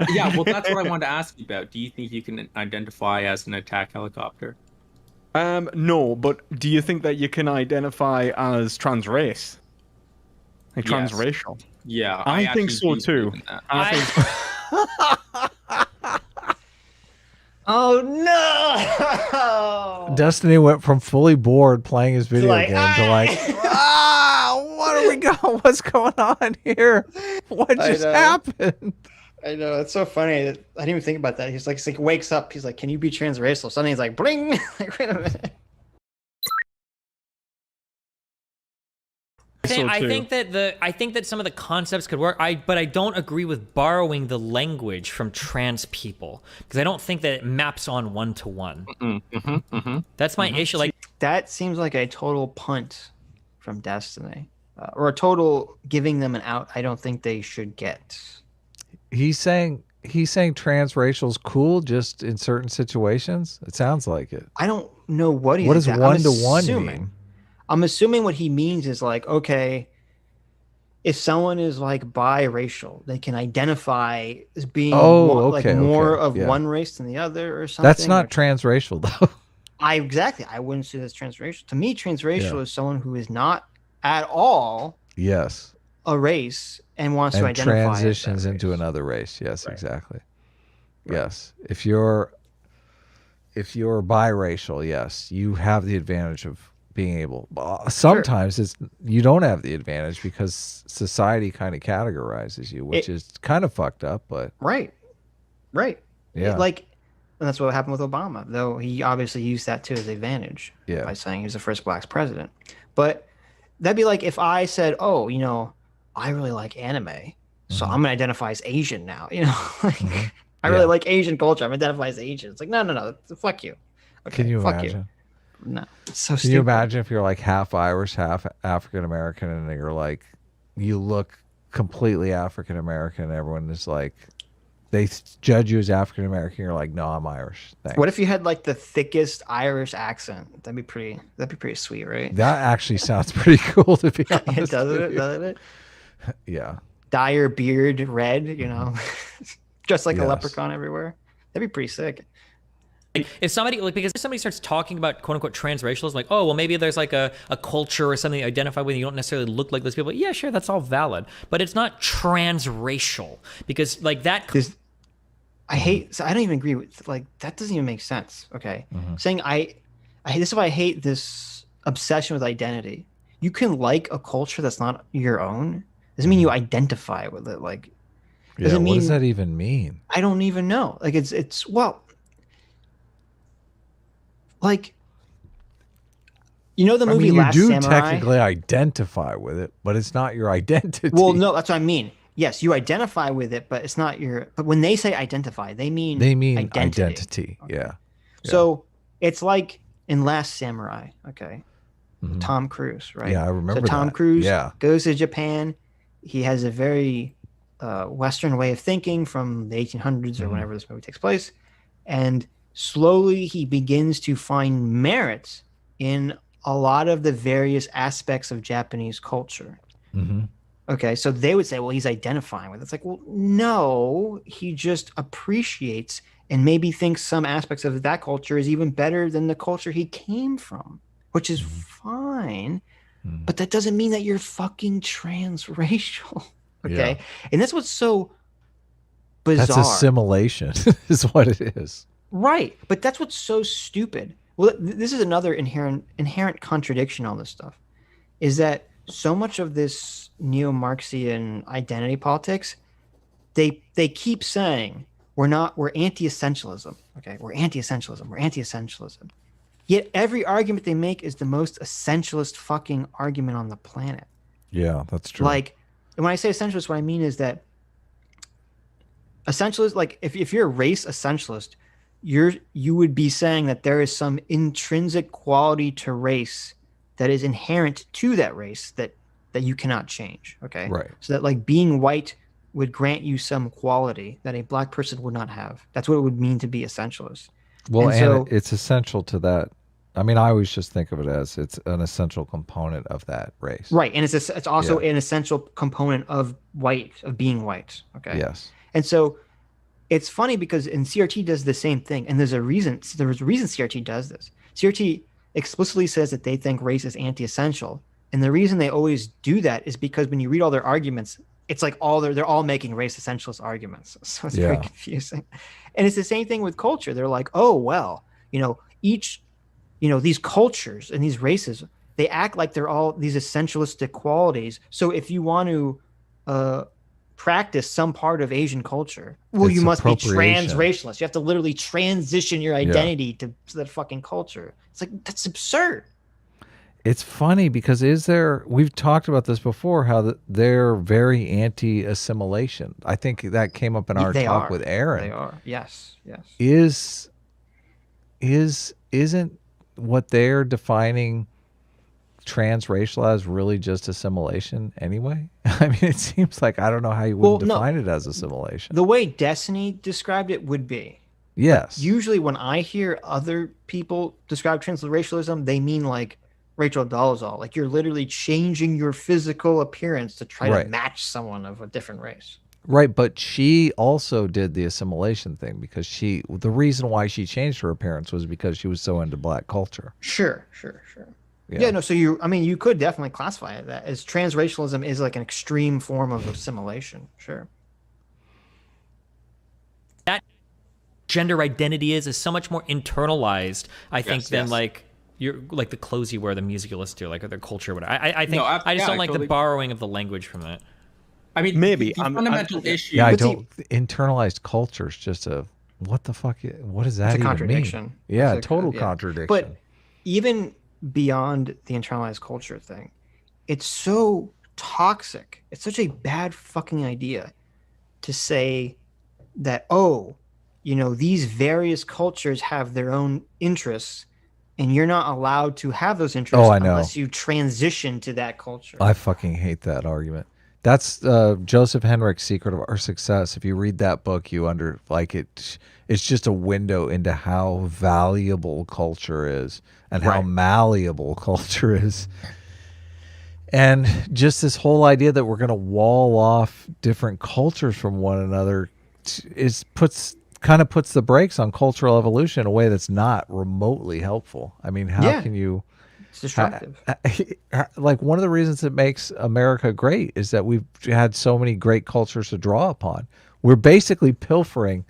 Yeah, well, that's what I wanted to ask you about. Do you think you can identify as an attack helicopter? No, but do you think that you can identify as trans race? Like Yes. transracial? Yeah, I I think actually so do believe too. in that. I think so. Oh no! Destiny went from fully bored playing his video like, game to like, what are we going? What's going on here? What I just know. happened? I know, it's so funny that I didn't even think about that. He's like wakes up, he's like, "Can you be transracial?" Suddenly he's like, "Bling!" Like, wait a minute. I think that some of the concepts could work. But I don't agree with borrowing the language from trans people because I don't think that it maps on one to one. That's my issue. Like That seems like a total punt from Destiny, or a total giving them an out. I don't think they should get. He's saying transracial is cool just in certain situations. It sounds like it. I don't know what he's. What does one-to-one mean? I'm assuming what he means is like, okay, if someone is like biracial, they can identify as being more of one race than the other or something. That's not transracial though. I wouldn't say that's transracial. To me, transracial is someone who is not at all a race and wants to identify transitions into another race. Yes, exactly. Right. Yes. If you're biracial, yes, you have the advantage of being able. Sometimes you don't have the advantage because society kind of categorizes you, which is kind of fucked up. But right. Yeah. And that's what happened with Obama, though he obviously used that to his advantage by saying he was the first black president. But that'd be like if I said, "Oh, I really like anime, so I'm gonna identify as Asian now." I really like Asian culture. I'm identify as Asian. It's like no, fuck you. Okay, can you fuck imagine? You. No, it's so stupid. Can you imagine if you're like half Irish, half African American, and you're like, you look completely African American, and everyone is like, they judge you as African American. You're like, no, I'm Irish. Thanks. What if you had like the thickest Irish accent? That'd be pretty sweet, right? That actually sounds pretty cool, to be honest. Doesn't it? Yeah. Dye your beard red, just like a leprechaun everywhere. That'd be pretty sick. If somebody because if somebody starts talking about quote unquote transracials, like, oh well, maybe there's like a culture or something you identify with, and you don't necessarily look like those people. Yeah, sure, that's all valid, but it's not transracial because like that. I don't even agree with that. Doesn't even make sense. Okay, saying this is why I hate this obsession with identity. You can like a culture that's not your own. Doesn't mean you identify with it. Like, what does that even mean? I don't even know. Like like, the movie Last Samurai? You do technically identify with it, but it's not your identity. Well, no, that's what I mean. Yes, you identify with it, but it's not your. But when they say identify, they mean identity. Okay. Yeah. So it's like in Last Samurai, okay, Tom Cruise, right? Yeah, I remember. So Tom Cruise goes to Japan. He has a very Western way of thinking from the 1800s or whenever this movie takes place, and slowly he begins to find merit in a lot of the various aspects of Japanese culture. Okay, so they would say, well, he's identifying with it. It's like, well, no, he just appreciates and maybe thinks some aspects of that culture is even better than the culture he came from, which is fine. But that doesn't mean that you're fucking transracial. Okay, and that's what's so bizarre. That's assimilation is what it is. Right, but that's what's so stupid. Well, this is another inherent contradiction on this stuff, is that so much of this neo-Marxian identity politics, they keep saying we're anti-essentialism. Okay, we're anti-essentialism. Yet every argument they make is the most essentialist fucking argument on the planet. Yeah, that's true. Like, and when I say essentialist, what I mean is that essentialist, like if you're a race essentialist, you would be saying that there is some intrinsic quality to race that is inherent to that race that you cannot change. Okay. Right. So that like being white would grant you some quality that a black person would not have. That's what it would mean to be essentialist. Well, and it's essential to that. I mean, I always just think of it as it's an essential component of that race. Right. And it's also an essential component of being white. Okay. Yes. And so it's funny because in CRT does the same thing, and there's a reason. There's a reason CRT does this. CRT explicitly says that they think race is anti-essential, and the reason they always do that is because when you read all their arguments, it's like they're all making race essentialist arguments. So it's very confusing. And it's the same thing with culture. They're like, oh well, these cultures and these races, they act like they're all these essentialistic qualities. So if you want to practice some part of Asian culture, well, you must be transracialist. You have to literally transition your identity to that fucking culture. It's like, that's absurd. It's funny because we've talked about this before, how they're very anti-assimilation. I think that came up in our talk with Aaron. They are. Yes. Yes. Isn't what they're defining transracial as really just assimilation anyway? I mean, it seems like, I don't know how you would define it as assimilation. The way Destiny described it would be. Yes. Usually when I hear other people describe transracialism, they mean like Rachel Dolezal. Like you're literally changing your physical appearance to try to match someone of a different race. Right, but she also did the assimilation thing because the reason why she changed her appearance was because she was so into black culture. Sure. Yeah, no, so you could definitely classify it that as transracialism is like an extreme form of assimilation. Sure. That gender identity is so much more internalized, I think, than like the clothes you wear, the music you listen to, like their culture. Whatever. I think I just don't like the borrowing of the language from that. I mean, maybe the fundamental issue. Yeah, I don't. Internalized culture is just what the fuck? What does that it's a even contradiction. Mean? Yeah, total contradiction. But even beyond the internalized culture thing, it's so toxic. It's such a bad fucking idea to say that, these various cultures have their own interests and you're not allowed to have those interests unless you transition to that culture. I fucking hate that argument. That's Joseph Henrich's Secret of Our Success. If you read that book, it's just a window into how valuable culture is and how malleable culture is. And just this whole idea that we're going to wall off different cultures from one another puts the brakes on cultural evolution in a way that's not remotely helpful. I mean, how can you... It's destructive. Like one of the reasons it makes America great is that we've had so many great cultures to draw upon. We're basically pilfering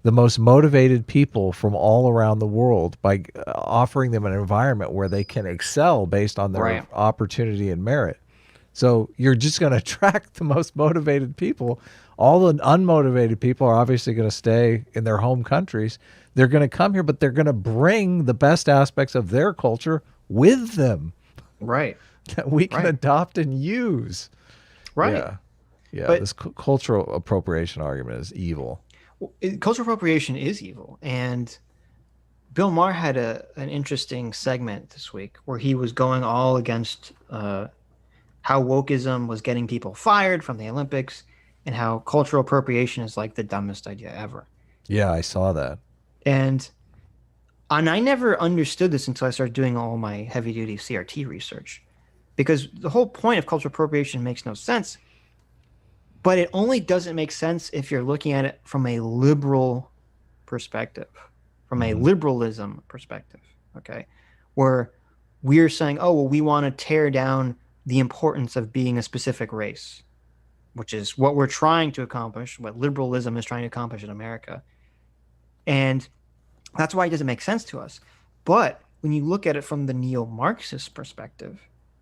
the most motivated people from all around the world by offering them an environment where they can excel based on their opportunity and merit. So you're just going to attract the most motivated people. All the unmotivated people are obviously going to stay in their home countries. They're going to come here, but they're going to bring the best aspects of their culture with them. Right. That we can adopt and use. Right. Yeah. But this cultural appropriation argument is evil. Cultural appropriation is evil. And Bill Maher had an interesting segment this week where he was going all against how wokeism was getting people fired from the Olympics and how cultural appropriation is like the dumbest idea ever. Yeah, I saw that. And I never understood this until I started doing all my heavy-duty CRT research, because the whole point of cultural appropriation makes no sense, but it only doesn't make sense if you're looking at it from a liberal perspective, from a liberalism perspective, okay, where we're saying, we want to tear down the importance of being a specific race, which is what we're trying to accomplish, what liberalism is trying to accomplish in America. And that's why it doesn't make sense to us. But when you look at it from the neo-Marxist perspective,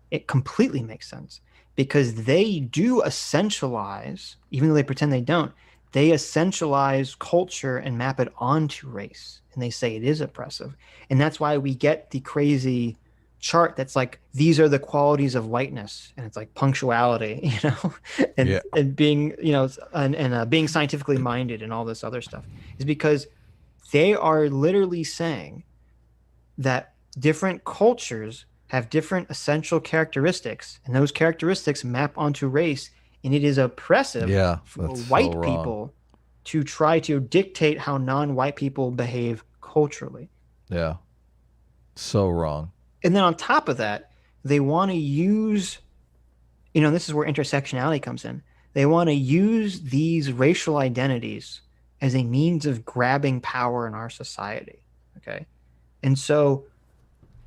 it completely makes sense, because they do essentialize, even though they pretend they don't, they essentialize culture and map it onto race. And they say it is oppressive. And that's why we get the crazy chart that's like, these are the qualities of whiteness. And it's like punctuality, and being, and being scientifically minded and all this other stuff, is because they are literally saying that different cultures have different essential characteristics, and those characteristics map onto race, and it is oppressive for white people to try to dictate how non-white people behave culturally. Yeah. So wrong. And then on top of that, they want to use, this is where intersectionality comes in. They want to use these racial identities as a means of grabbing power in our society. Okay. And so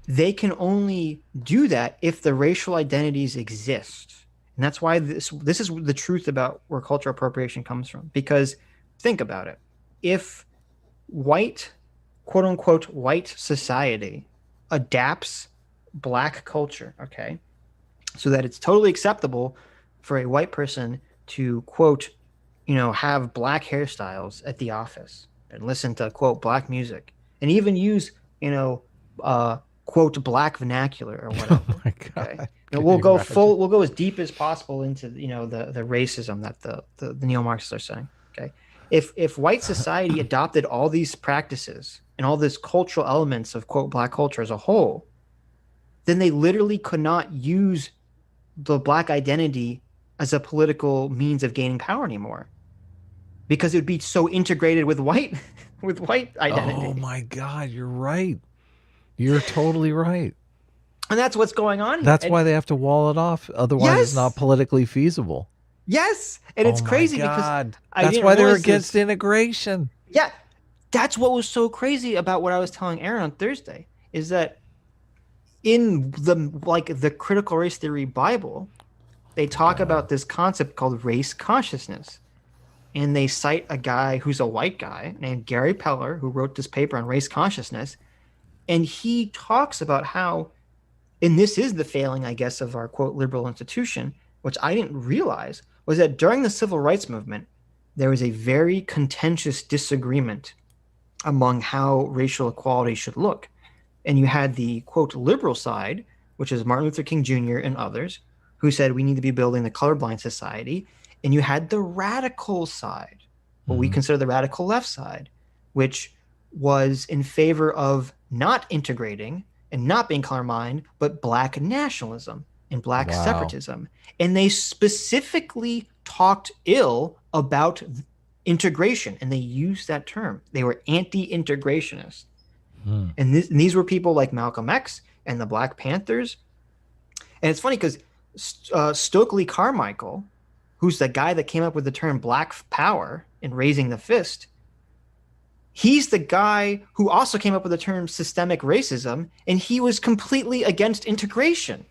they can only do that if the racial identities exist. And that's why this is the truth about where cultural appropriation comes from. Because think about it. If white, quote unquote, white society adapts black culture, okay, so that it's totally acceptable for a white person to, quote, have black hairstyles at the office and listen to, quote, black music and even use, quote, black vernacular or whatever. Oh my God. Okay? We'll go as deep as possible into, the racism that the neo-Marxists are saying. Okay. If white society adopted all these practices and all this cultural elements of, quote, black culture as a whole, then they literally could not use the black identity as a political means of gaining power anymore, because it would be so integrated with white identity. Oh my God, you're right. You're totally right. And that's what's going on here. That's why they have to wall it off. Otherwise, it's Yes! not politically feasible. Yes, and it's Oh my crazy God. because I that's didn't why they're realize against this. integration. Yeah, that's what was so crazy about what I was telling Aaron on Thursday, is that in the critical race theory Bible, they talk about this concept called race consciousness. And they cite a guy who's a white guy named Gary Peller, who wrote this paper on race consciousness. And he talks about how, and this is the failing, I guess, of our, quote, liberal institution, which I didn't realize, was that during the civil rights movement, there was a very contentious disagreement among how racial equality should look. And you had the, quote, liberal side, which is Martin Luther King Jr. and others, who said we need to be building the colorblind society. And you had the radical side, what we consider the radical left side, which was in favor of not integrating and not being colorblind, but black nationalism and black separatism. And they specifically talked ill about integration, and they used that term. They were anti-integrationists. And these were people like Malcolm X and the Black Panthers. And it's funny because Stokely Carmichael, who's the guy that came up with the term black power and raising the fist, he's the guy who also came up with the term systemic racism, and he was completely against integration.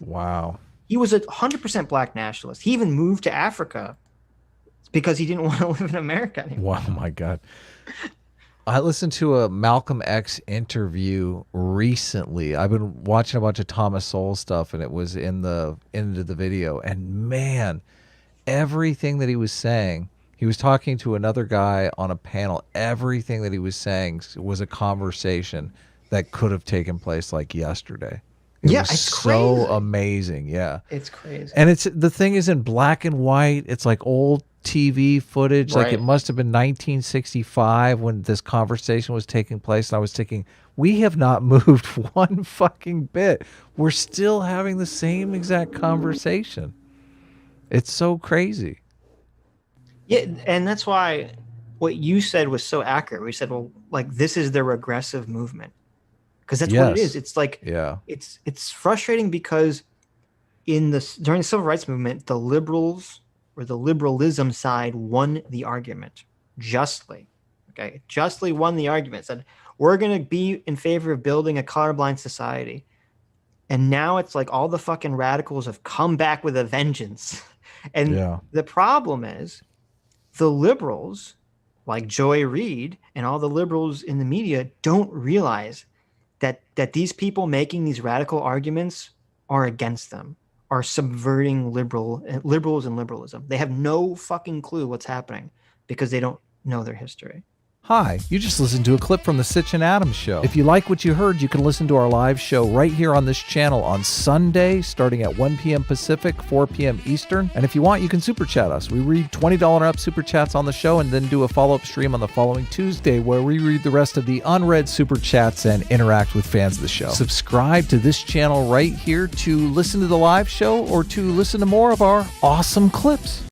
Wow. He was 100% black nationalist. He even moved to Africa because he didn't want to live in America anymore. Wow, my God. I listened to a Malcolm X interview recently. I've been watching a bunch of Thomas Sowell stuff, and it was in the end of the video. And man, everything that he was saying, he was talking to another guy on a panel. Everything that he was saying was a conversation that could have taken place like yesterday. It was it's so crazy. Amazing. Yeah. It's crazy. And the thing is in black and white. It's like old TV footage. Like it must have been 1965 when this conversation was taking place. And I was thinking, we have not moved one fucking bit. We're still having the same exact conversation. It's so crazy. Yeah, and that's why what you said was so accurate. We said, well, like, this is the regressive movement. Because that's what it is. It's like, it's frustrating because during the civil rights movement, the liberals or the liberalism side won the argument justly. Okay, justly won the argument. Said we're going to be in favor of building a colorblind society, and now it's like all the fucking radicals have come back with a vengeance. And the problem is, the liberals like Joy Reid and all the liberals in the media don't realize that these people making these radical arguments are against them, are subverting liberals and liberalism. They have no fucking clue what's happening because they don't know their history. Hi, you just listened to a clip from the Sitch and Adams show. If you like what you heard, you can listen to our live show right here on this channel on Sunday, starting at 1 p.m. Pacific, 4 p.m. Eastern. And if you want, you can super chat us. We read $20 and up super chats on the show and then do a follow-up stream on the following Tuesday where we read the rest of the unread super chats and interact with fans of the show. Subscribe to this channel right here to listen to the live show or to listen to more of our awesome clips.